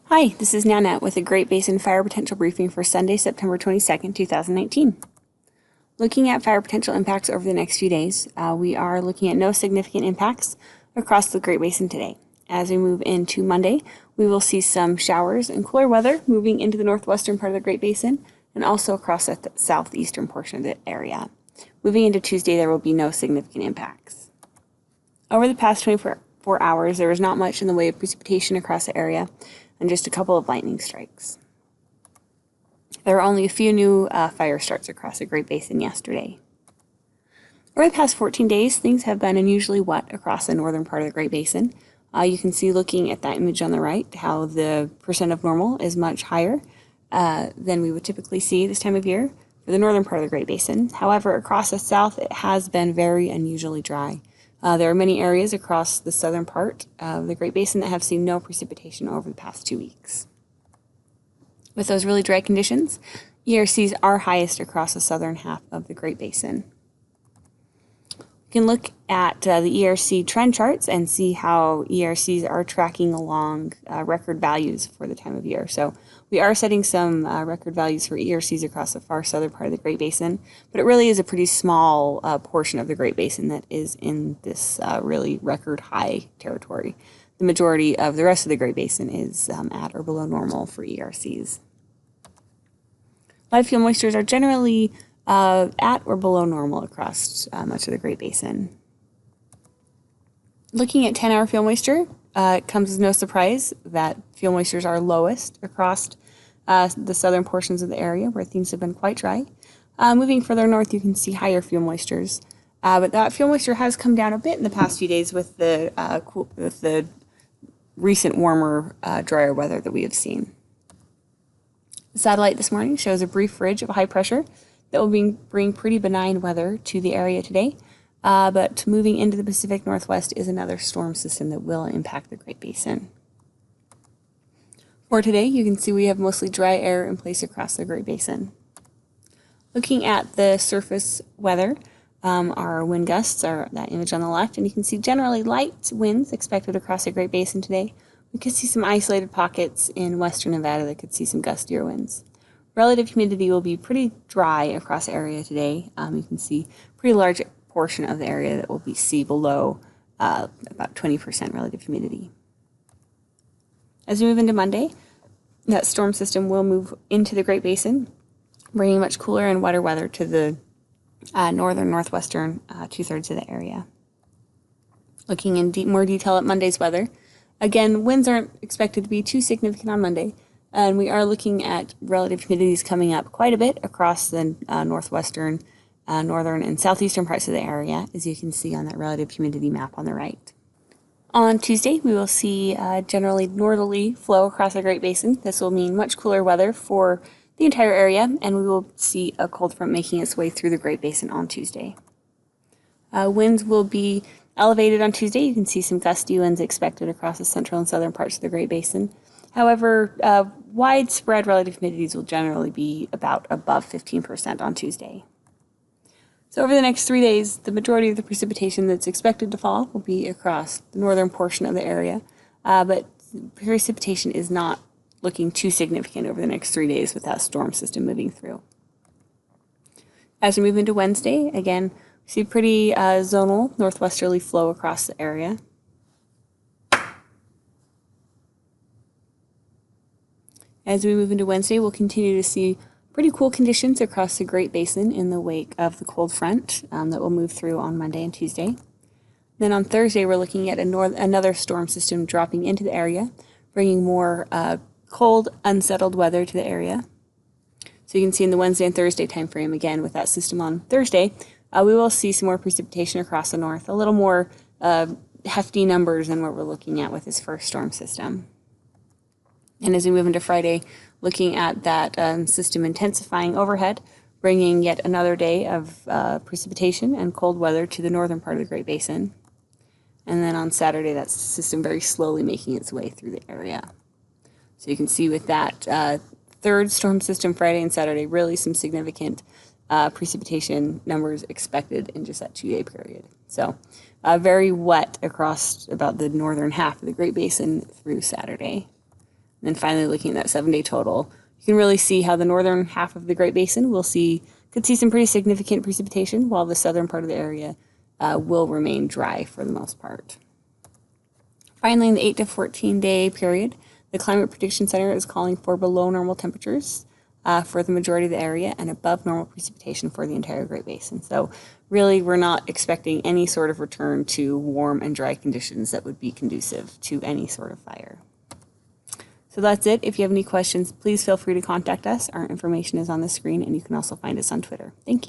Hi, this is Nana with a Great Basin Fire Potential Briefing for Sunday, September 22nd, 2019. Looking at fire potential impacts over the next few days, we are looking at no significant impacts across the Great Basin today. As we move into Monday, we will see some showers and cooler weather moving into the northwestern part of the Great Basin and also across the southeastern portion of the area. Moving into Tuesday, there will be no significant impacts. Over the past 24 hours, there was not much in the way of precipitation across the area and just a couple of lightning strikes. There were only a few new fire starts across the Great Basin yesterday. Over the past 14 days, things have been unusually wet across the northern part of the Great Basin. You can see looking at that image on the right how the percent of normal is much higher than we would typically see this time of year for the northern part of the Great Basin. However, across the south, it has been very unusually dry. There are many areas across the southern part of the Great Basin that have seen no precipitation over the past 2 weeks. With those really dry conditions, ERCs are highest across the southern half of the Great Basin. We can look at the ERC trend charts and see how ERCs are tracking along record values for the time of year. So we are setting some record values for ERCs across the far southern part of the Great Basin, but it really is a pretty small portion of the Great Basin that is in this really record high territory. The majority of the rest of the Great Basin is at or below normal for ERCs. Live fuel moistures are generally at or below normal across much of the Great Basin. Looking at 10-hour fuel moisture, it comes as no surprise that fuel moistures are lowest across the southern portions of the area where things have been quite dry. Moving further north, you can see higher fuel moistures, but that fuel moisture has come down a bit in the past few days with the recent warmer, drier weather that we have seen. The satellite this morning shows a brief ridge of high pressure that will bring pretty benign weather to the area today, but moving into the Pacific Northwest is another storm system that will impact the Great Basin. For today, you can see we have mostly dry air in place across the Great Basin. Looking at the surface weather, our wind gusts are that image on the left, and you can see generally light winds expected across the Great Basin today. We could see some isolated pockets in western Nevada that could see some gustier winds. Relative humidity will be pretty dry across the area today. You can see a pretty large portion of the area that will be below about 20% relative humidity. As we move into Monday, that storm system will move into the Great Basin, bringing much cooler and wetter weather to the northern, northwestern two-thirds of the area. Looking in more detail at Monday's weather, again, winds aren't expected to be too significant on Monday, and we are looking at relative humidities coming up quite a bit across the northwestern, northern, and southeastern parts of the area, as you can see on that relative humidity map on the right. On Tuesday, we will see generally northerly flow across the Great Basin. This will mean much cooler weather for the entire area, and we will see a cold front making its way through the Great Basin on Tuesday. Winds will be elevated on Tuesday. You can see some gusty winds expected across the central and southern parts of the Great Basin. However, widespread relative humidities will generally be about above 15% on Tuesday. So over the next 3 days, the majority of the precipitation that's expected to fall will be across the northern portion of the area, but precipitation is not looking too significant over the next 3 days with that storm system moving through. As we move into Wednesday, again, we see pretty zonal northwesterly flow across the area. As we move into Wednesday, we'll continue to see pretty cool conditions across the Great Basin in the wake of the cold front that will move through on Monday and Tuesday. Then on Thursday, we're looking at another storm system dropping into the area, bringing more cold, unsettled weather to the area. So you can see in the Wednesday and Thursday time frame, again, with that system on Thursday, we will see some more precipitation across the north, a little more hefty numbers than what we're looking at with this first storm system. And as we move into Friday, looking at that system intensifying overhead, bringing yet another day of precipitation and cold weather to the northern part of the Great Basin. And then on Saturday, that system very slowly making its way through the area. So you can see with that third storm system Friday and Saturday, really some significant precipitation numbers expected in just that 2-day period. So very wet across about the northern half of the Great Basin through Saturday. And then finally looking at that 7-day total, you can really see how the northern half of the Great Basin could see some pretty significant precipitation, while the southern part of the area will remain dry for the most part. Finally, in the 8 to 14-day period, the Climate Prediction Center is calling for below normal temperatures for the majority of the area and above normal precipitation for the entire Great Basin. So really, we're not expecting any sort of return to warm and dry conditions that would be conducive to any sort of fire. So that's it. If you have any questions, please feel free to contact us. Our information is on the screen, and you can also find us on Twitter. Thank you.